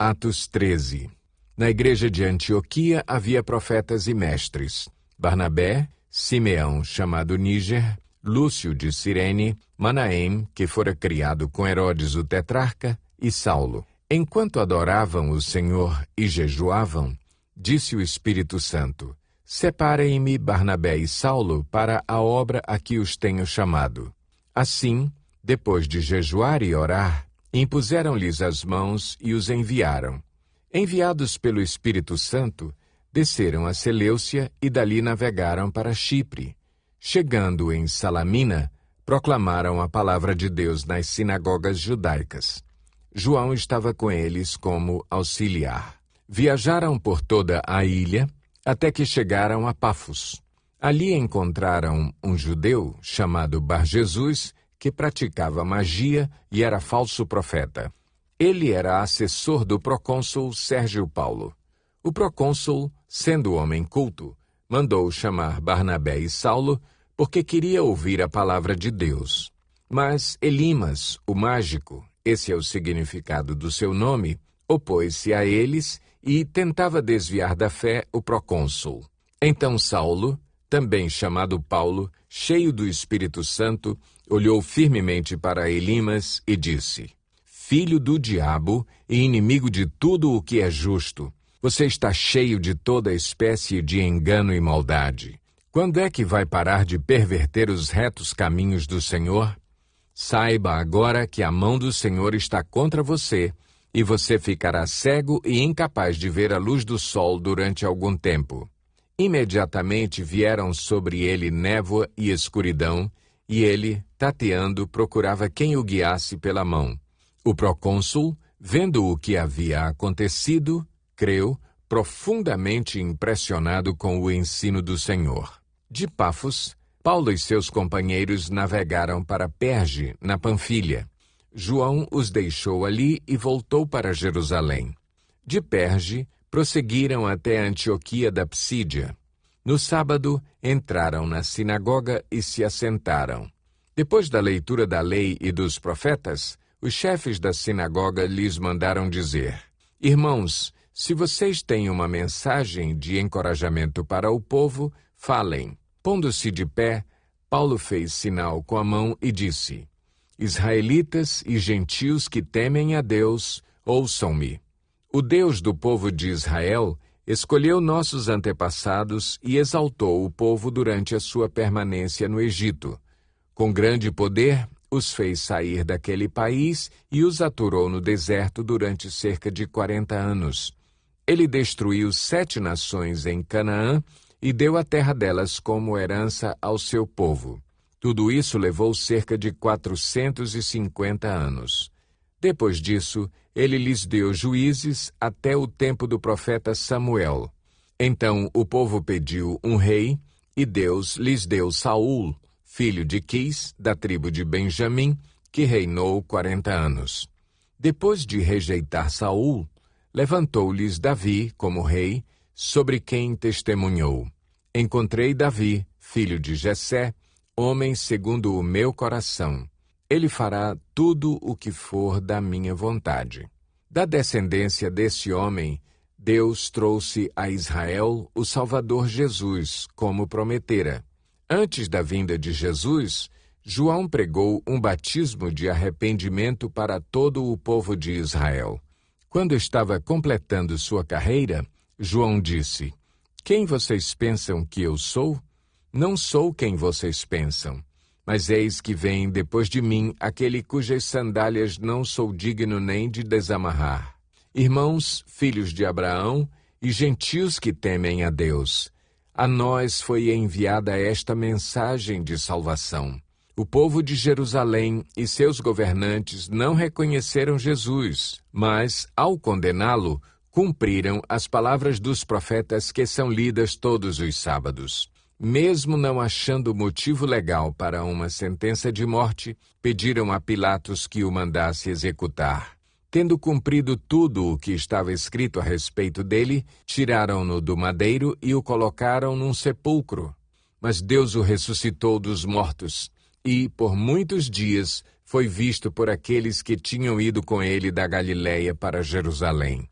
Atos 13. Na igreja de Antioquia havia profetas e mestres: Barnabé, Simeão, chamado Níger, Lúcio de Cirene, Manaém, que fora criado com Herodes o tetrarca, e Saulo. Enquanto adoravam o Senhor e jejuavam, disse o Espírito Santo: Separem-me Barnabé e Saulo para a obra a que os tenho chamado. Assim, depois de jejuar e orar, impuseram-lhes as mãos e os enviaram. Enviados pelo Espírito Santo, desceram a Seleucia e dali navegaram para Chipre. Chegando em Salamina, proclamaram a palavra de Deus nas sinagogas judaicas. João estava com eles como auxiliar. Viajaram por toda a ilha, até que chegaram a Pafos. Ali encontraram um judeu chamado Bar-Jesus, que praticava magia e era falso profeta. Ele era assessor do procônsul Sérgio Paulo. O procônsul, sendo homem culto, mandou chamar Barnabé e Saulo, porque queria ouvir a palavra de Deus. Mas Elimas, o mágico, esse é o significado do seu nome, opôs-se a eles e tentava desviar da fé o procônsul. Então Saulo, também chamado Paulo, cheio do Espírito Santo, olhou firmemente para Elimas e disse: Filho do diabo e inimigo de tudo o que é justo, você está cheio de toda espécie de engano e maldade. Quando é que vai parar de perverter os retos caminhos do Senhor? Saiba agora que a mão do Senhor está contra você, e você ficará cego e incapaz de ver a luz do sol durante algum tempo. Imediatamente vieram sobre ele névoa e escuridão, e ele, tateando, procurava quem o guiasse pela mão. O procônsul, vendo o que havia acontecido, creu, profundamente impressionado com o ensino do Senhor. De Pafos, Paulo e seus companheiros navegaram para Perge, na Panfilha. João os deixou ali e voltou para Jerusalém. De Perge, prosseguiram até Antioquia da Psídia. No sábado, entraram na sinagoga e se assentaram. Depois da leitura da lei e dos profetas, os chefes da sinagoga lhes mandaram dizer: Irmãos, se vocês têm uma mensagem de encorajamento para o povo, falem. Pondo-se de pé, Paulo fez sinal com a mão e disse: Israelitas e gentios que temem a Deus, ouçam-me. O Deus do povo de Israel escolheu nossos antepassados e exaltou o povo durante a sua permanência no Egito. Com grande poder, os fez sair daquele país e os aturou no deserto durante cerca de 40 anos. Ele destruiu 7 nações em Canaã e deu a terra delas como herança ao seu povo. Tudo isso levou cerca de 450 anos. Depois disso, ele lhes deu juízes até o tempo do profeta Samuel. Então o povo pediu um rei, e Deus lhes deu Saul, filho de Quis, da tribo de Benjamim, que reinou 40 anos. Depois de rejeitar Saul, levantou-lhes Davi como rei, sobre quem testemunhou: Encontrei Davi, filho de Jessé, homem segundo o meu coração. Ele fará tudo o que for da minha vontade. Da descendência desse homem, Deus trouxe a Israel o Salvador Jesus, como prometera. Antes da vinda de Jesus, João pregou um batismo de arrependimento para todo o povo de Israel. Quando estava completando sua carreira, João disse: Quem vocês pensam que eu sou? Não sou quem vocês pensam, mas eis que vem depois de mim aquele cujas sandálias não sou digno nem de desamarrar. Irmãos, filhos de Abraão e gentios que temem a Deus, a nós foi enviada esta mensagem de salvação. O povo de Jerusalém e seus governantes não reconheceram Jesus, mas, ao condená-lo, cumpriram as palavras dos profetas que são lidas todos os sábados. Mesmo não achando motivo legal para uma sentença de morte, pediram a Pilatos que o mandasse executar. Tendo cumprido tudo o que estava escrito a respeito dele, tiraram-no do madeiro e o colocaram num sepulcro. Mas Deus o ressuscitou dos mortos, e, por muitos dias, foi visto por aqueles que tinham ido com ele da Galiléia para Jerusalém.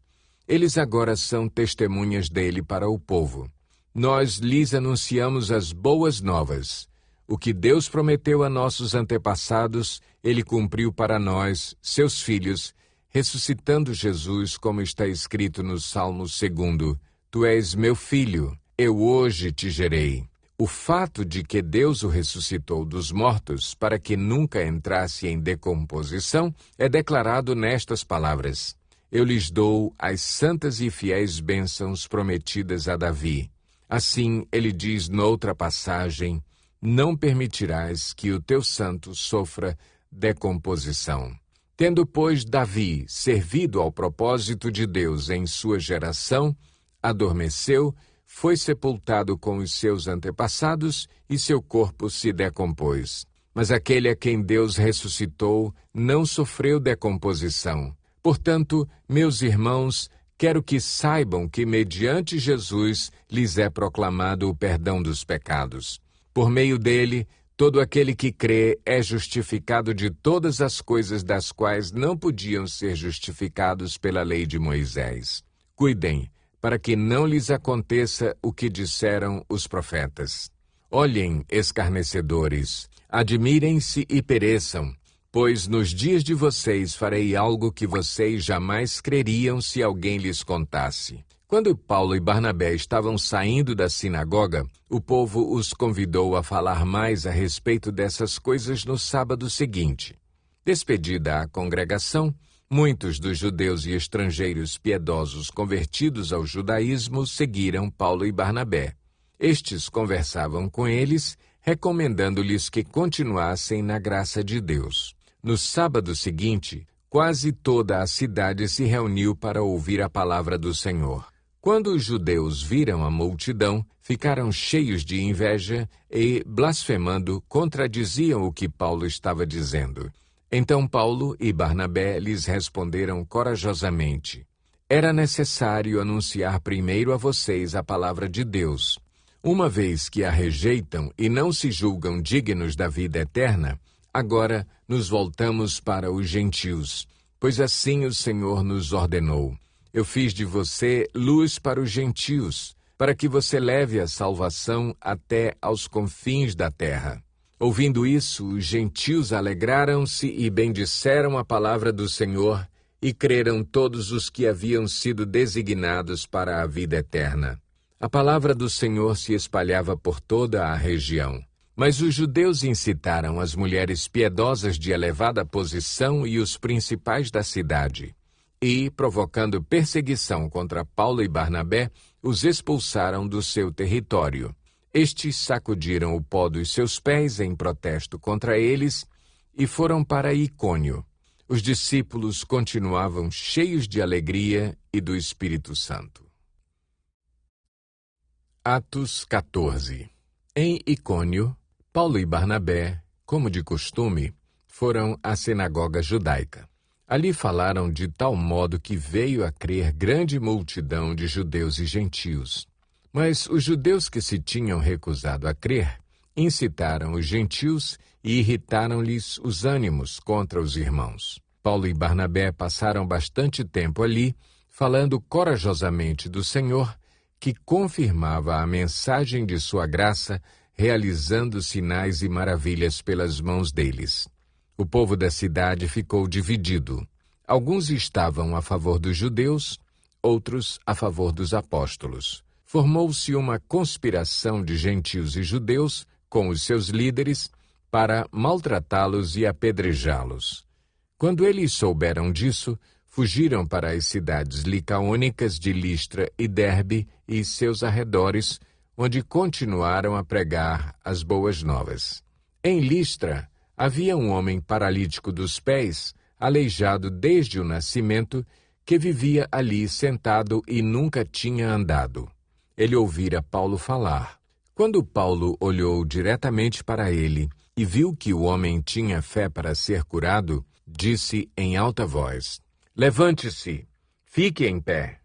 Eles agora são testemunhas dele para o povo. Nós lhes anunciamos as boas novas. O que Deus prometeu a nossos antepassados, ele cumpriu para nós, seus filhos, ressuscitando Jesus, como está escrito no Salmo 2: Tu és meu filho, eu hoje te gerei. O fato de que Deus o ressuscitou dos mortos para que nunca entrasse em decomposição é declarado nestas palavras: Eu lhes dou as santas e fiéis bênçãos prometidas a Davi. Assim, ele diz noutra passagem: Não permitirás que o teu santo sofra decomposição. Tendo, pois, Davi servido ao propósito de Deus em sua geração, adormeceu, foi sepultado com os seus antepassados e seu corpo se decompôs. Mas aquele a quem Deus ressuscitou não sofreu decomposição. Portanto, meus irmãos, quero que saibam que mediante Jesus lhes é proclamado o perdão dos pecados. Por meio dele, todo aquele que crê é justificado de todas as coisas das quais não podiam ser justificados pela lei de Moisés. Cuidem, para que não lhes aconteça o que disseram os profetas. Olhem, escarnecedores, admirem-se e pereçam, pois nos dias de vocês farei algo que vocês jamais creriam se alguém lhes contasse. Quando Paulo e Barnabé estavam saindo da sinagoga, o povo os convidou a falar mais a respeito dessas coisas no sábado seguinte. Despedida a congregação, muitos dos judeus e estrangeiros piedosos convertidos ao judaísmo seguiram Paulo e Barnabé. Estes conversavam com eles, recomendando-lhes que continuassem na graça de Deus. No sábado seguinte, quase toda a cidade se reuniu para ouvir a palavra do Senhor. Quando os judeus viram a multidão, ficaram cheios de inveja e, blasfemando, contradiziam o que Paulo estava dizendo. Então Paulo e Barnabé lhes responderam corajosamente: Era necessário anunciar primeiro a vocês a palavra de Deus. Uma vez que a rejeitam e não se julgam dignos da vida eterna, agora nos voltamos para os gentios, pois assim o Senhor nos ordenou. Eu fiz de você luz para os gentios, para que você leve a salvação até aos confins da terra. Ouvindo isso, os gentios alegraram-se e bendisseram a palavra do Senhor, e creram todos os que haviam sido designados para a vida eterna. A palavra do Senhor se espalhava por toda a região. Mas os judeus incitaram as mulheres piedosas de elevada posição e os principais da cidade. E, provocando perseguição contra Paulo e Barnabé, os expulsaram do seu território. Estes sacudiram o pó dos seus pés em protesto contra eles e foram para Icônio. Os discípulos continuavam cheios de alegria e do Espírito Santo. Atos 14. Em Icônio, Paulo e Barnabé, como de costume, foram à sinagoga judaica. Ali falaram de tal modo que veio a crer grande multidão de judeus e gentios. Mas os judeus que se tinham recusado a crer incitaram os gentios e irritaram-lhes os ânimos contra os irmãos. Paulo e Barnabé passaram bastante tempo ali, falando corajosamente do Senhor, que confirmava a mensagem de sua graça, realizando sinais e maravilhas pelas mãos deles. O povo da cidade ficou dividido. Alguns estavam a favor dos judeus, outros a favor dos apóstolos. Formou-se uma conspiração de gentios e judeus, com os seus líderes, para maltratá-los e apedrejá-los. Quando eles souberam disso, fugiram para as cidades licaônicas de Listra e Derbe e seus arredores, onde continuaram a pregar as boas novas. Em Listra, havia um homem paralítico dos pés, aleijado desde o nascimento, que vivia ali sentado e nunca tinha andado. Ele ouvira Paulo falar. Quando Paulo olhou diretamente para ele e viu que o homem tinha fé para ser curado, disse em alta voz: Levante-se, fique em pé.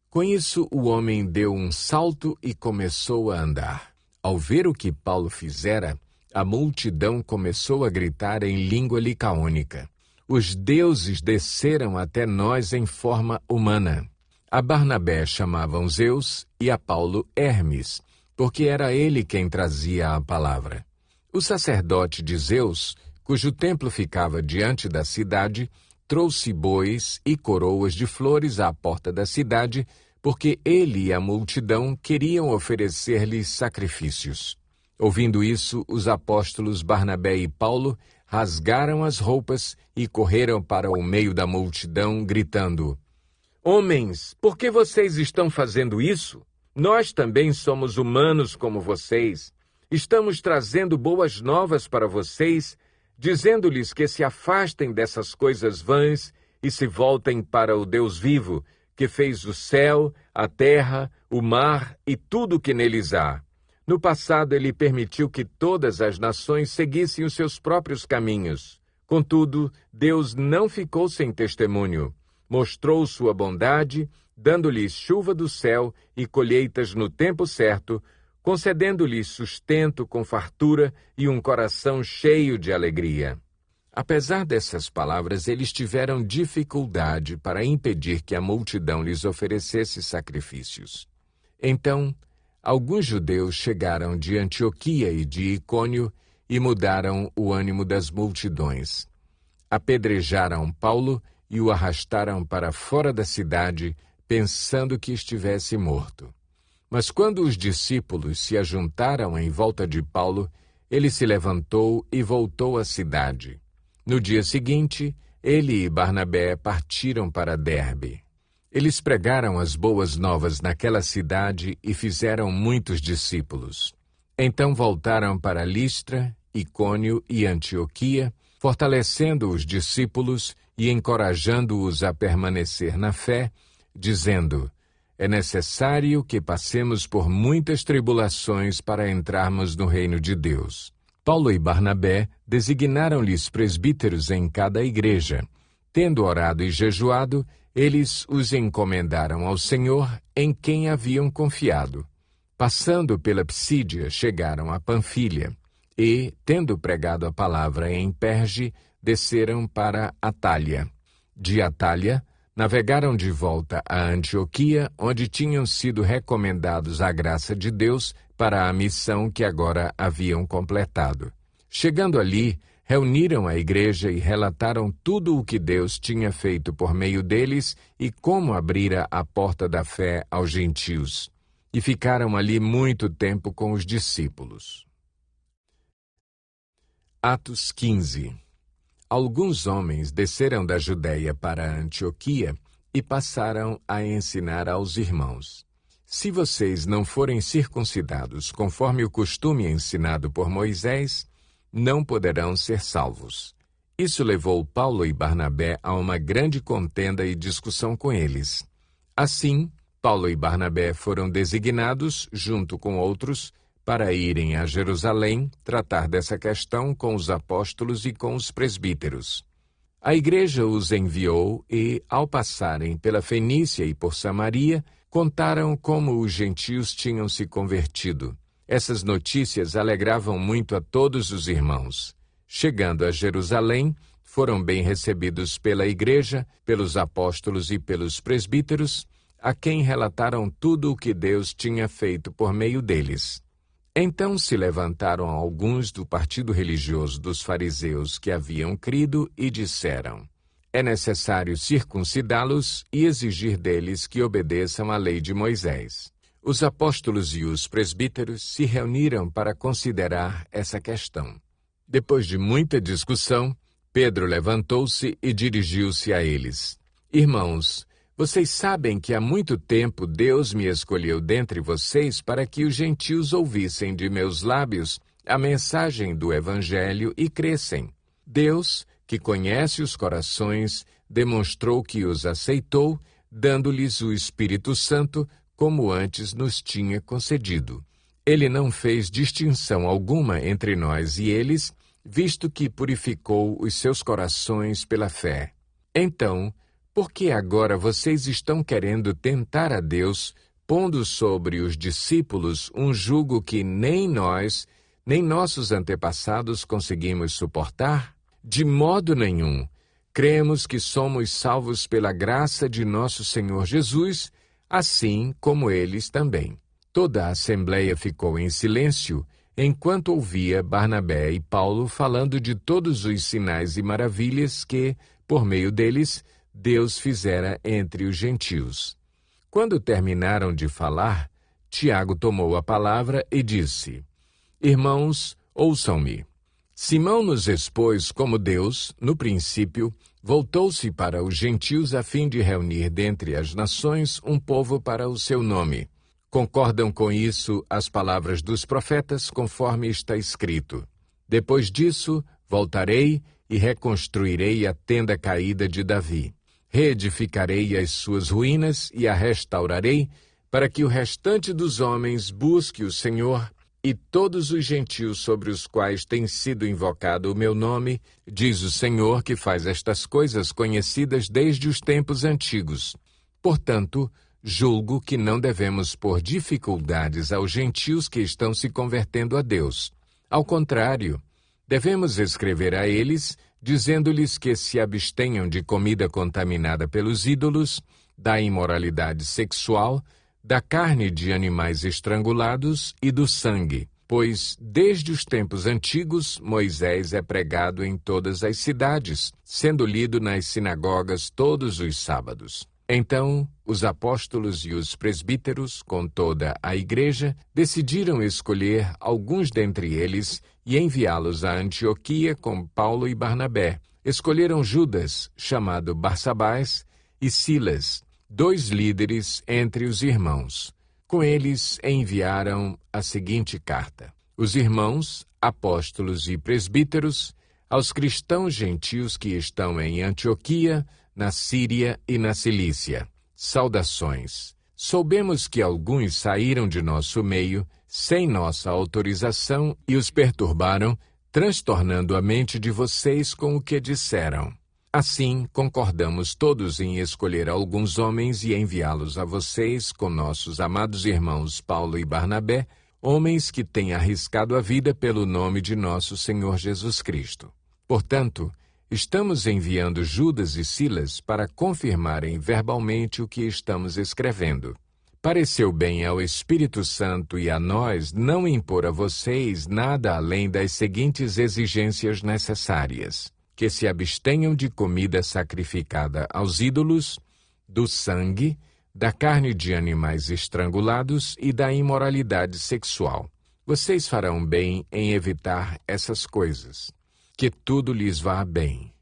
Com isso, o homem deu um salto e começou a andar. Ao ver o que Paulo fizera, a multidão começou a gritar em língua licaônica: os deuses desceram até nós em forma humana. A Barnabé chamavam Zeus e a Paulo Hermes, porque era ele quem trazia a palavra. O sacerdote de Zeus, cujo templo ficava diante da cidade, trouxe bois e coroas de flores à porta da cidade, porque ele e a multidão queriam oferecer-lhes sacrifícios. Ouvindo isso, os apóstolos Barnabé e Paulo rasgaram as roupas e correram para o meio da multidão, gritando: homens, por que vocês estão fazendo isso? Nós também somos humanos como vocês. Estamos trazendo boas novas para vocês, dizendo-lhes que se afastem dessas coisas vãs e se voltem para o Deus vivo, que fez o céu, a terra, o mar e tudo o que neles há. No passado, ele permitiu que todas as nações seguissem os seus próprios caminhos. Contudo, Deus não ficou sem testemunho. Mostrou sua bondade, dando-lhes chuva do céu e colheitas no tempo certo, concedendo-lhes sustento com fartura e um coração cheio de alegria. Apesar dessas palavras, eles tiveram dificuldade para impedir que a multidão lhes oferecesse sacrifícios. Então, alguns judeus chegaram de Antioquia e de Icônio e mudaram o ânimo das multidões. Apedrejaram Paulo e o arrastaram para fora da cidade, pensando que estivesse morto. Mas quando os discípulos se ajuntaram em volta de Paulo, ele se levantou e voltou à cidade. No dia seguinte, ele e Barnabé partiram para Derbe. Eles pregaram as boas novas naquela cidade e fizeram muitos discípulos. Então voltaram para Listra, Icônio e Antioquia, fortalecendo os discípulos e encorajando-os a permanecer na fé, dizendo: é necessário que passemos por muitas tribulações para entrarmos no reino de Deus. Paulo e Barnabé designaram-lhes presbíteros em cada igreja. Tendo orado e jejuado, eles os encomendaram ao Senhor, em quem haviam confiado. Passando pela Psídia, chegaram a Panfilha, e, tendo pregado a palavra em Perge, desceram para Atália. De Atália, navegaram de volta a Antioquia, onde tinham sido recomendados à graça de Deus para a missão que agora haviam completado. Chegando ali, reuniram a igreja e relataram tudo o que Deus tinha feito por meio deles e como abrira a porta da fé aos gentios. E ficaram ali muito tempo com os discípulos. Atos 15. Alguns homens desceram da Judéia para Antioquia e passaram a ensinar aos irmãos: se vocês não forem circuncidados conforme o costume ensinado por Moisés, não poderão ser salvos. Isso levou Paulo e Barnabé a uma grande contenda e discussão com eles. Assim, Paulo e Barnabé foram designados, junto com outros, para irem a Jerusalém tratar dessa questão com os apóstolos e com os presbíteros. A igreja os enviou e, ao passarem pela Fenícia e por Samaria, contaram como os gentios tinham se convertido. Essas notícias alegravam muito a todos os irmãos. Chegando a Jerusalém, foram bem recebidos pela igreja, pelos apóstolos e pelos presbíteros, a quem relataram tudo o que Deus tinha feito por meio deles. Então se levantaram alguns do partido religioso dos fariseus que haviam crido e disseram: é necessário circuncidá-los e exigir deles que obedeçam à lei de Moisés. Os apóstolos e os presbíteros se reuniram para considerar essa questão. Depois de muita discussão, Pedro levantou-se e dirigiu-se a eles: irmãos, vocês sabem que há muito tempo Deus me escolheu dentre vocês para que os gentios ouvissem de meus lábios a mensagem do Evangelho e crescem. Deus, que conhece os corações, demonstrou que os aceitou, dando-lhes o Espírito Santo, como antes nos tinha concedido. Ele não fez distinção alguma entre nós e eles, visto que purificou os seus corações pela fé. Então, por que agora vocês estão querendo tentar a Deus, pondo sobre os discípulos um jugo que nem nós, nem nossos antepassados conseguimos suportar? De modo nenhum. Cremos que somos salvos pela graça de nosso Senhor Jesus, assim como eles também. Toda a assembleia ficou em silêncio enquanto ouvia Barnabé e Paulo falando de todos os sinais e maravilhas que, por meio deles, Deus fizera entre os gentios. Quando terminaram de falar, Tiago tomou a palavra e disse: Irmãos, ouçam-me. Simão nos expôs como Deus, no princípio, voltou-se para os gentios a fim de reunir dentre as nações um povo para o seu nome. Concordam com isso as palavras dos profetas, conforme está escrito: Depois disso, voltarei e reconstruirei a tenda caída de Davi. Reedificarei as suas ruínas e a restaurarei, para que o restante dos homens busque o Senhor, e todos os gentios sobre os quais tem sido invocado o meu nome, diz o Senhor, que faz estas coisas conhecidas desde os tempos antigos. Portanto, julgo que não devemos pôr dificuldades aos gentios que estão se convertendo a Deus. Ao contrário, devemos escrever a eles, dizendo-lhes que se abstenham de comida contaminada pelos ídolos, da imoralidade sexual, da carne de animais estrangulados e do sangue, pois, desde os tempos antigos, Moisés é pregado em todas as cidades, sendo lido nas sinagogas todos os sábados. Então, os apóstolos e os presbíteros, com toda a igreja, decidiram escolher alguns dentre eles e enviá-los a Antioquia com Paulo e Barnabé. Escolheram Judas, chamado Barsabás, e Silas, 2 líderes entre os irmãos. Com eles enviaram a seguinte carta: Os irmãos, apóstolos e presbíteros, aos cristãos gentios que estão em Antioquia, na Síria e na Cilícia. Saudações. Soubemos que alguns saíram de nosso meio, sem nossa autorização, e os perturbaram, transtornando a mente de vocês com o que disseram. Assim, concordamos todos em escolher alguns homens e enviá-los a vocês com nossos amados irmãos Paulo e Barnabé, homens que têm arriscado a vida pelo nome de nosso Senhor Jesus Cristo. Portanto, estamos enviando Judas e Silas para confirmarem verbalmente o que estamos escrevendo. Pareceu bem ao Espírito Santo e a nós não impor a vocês nada além das seguintes exigências necessárias: que se abstenham de comida sacrificada aos ídolos, do sangue, da carne de animais estrangulados e da imoralidade sexual. Vocês farão bem em evitar essas coisas. Que tudo lhes vá bem.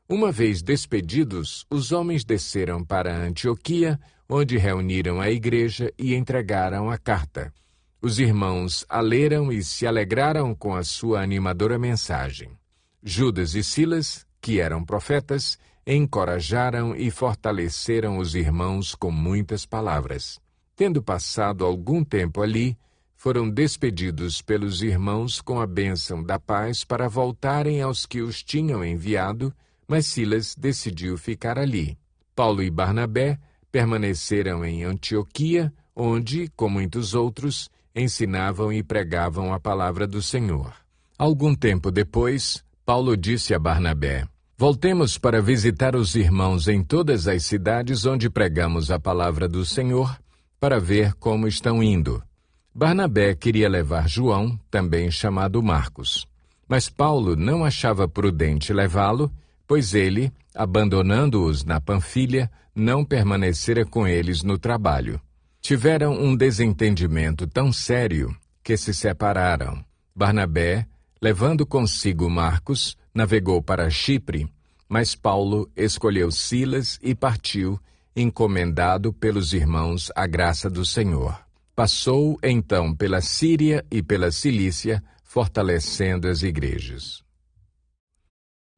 Uma vez despedidos, os homens desceram para Antioquia, onde reuniram a igreja e entregaram a carta. Os irmãos a leram e se alegraram com a sua animadora mensagem. Judas e Silas, que eram profetas, encorajaram e fortaleceram os irmãos com muitas palavras. Tendo passado algum tempo ali, foram despedidos pelos irmãos com a bênção da paz para voltarem aos que os tinham enviado, mas Silas decidiu ficar ali. Paulo e Barnabé permaneceram em Antioquia, onde, com muitos outros, ensinavam e pregavam a palavra do Senhor. Algum tempo depois, Paulo disse a Barnabé: Voltemos para visitar os irmãos em todas as cidades onde pregamos a palavra do Senhor, para ver como estão indo. Barnabé queria levar João, também chamado Marcos. Mas Paulo não achava prudente levá-lo, pois ele, abandonando-os na Panfilha, não permanecera com eles no trabalho. Tiveram um desentendimento tão sério que se separaram. Barnabé, levando consigo Marcos, navegou para Chipre, mas Paulo escolheu Silas e partiu, encomendado pelos irmãos à graça do Senhor. Passou, então, pela Síria e pela Cilícia, fortalecendo as igrejas.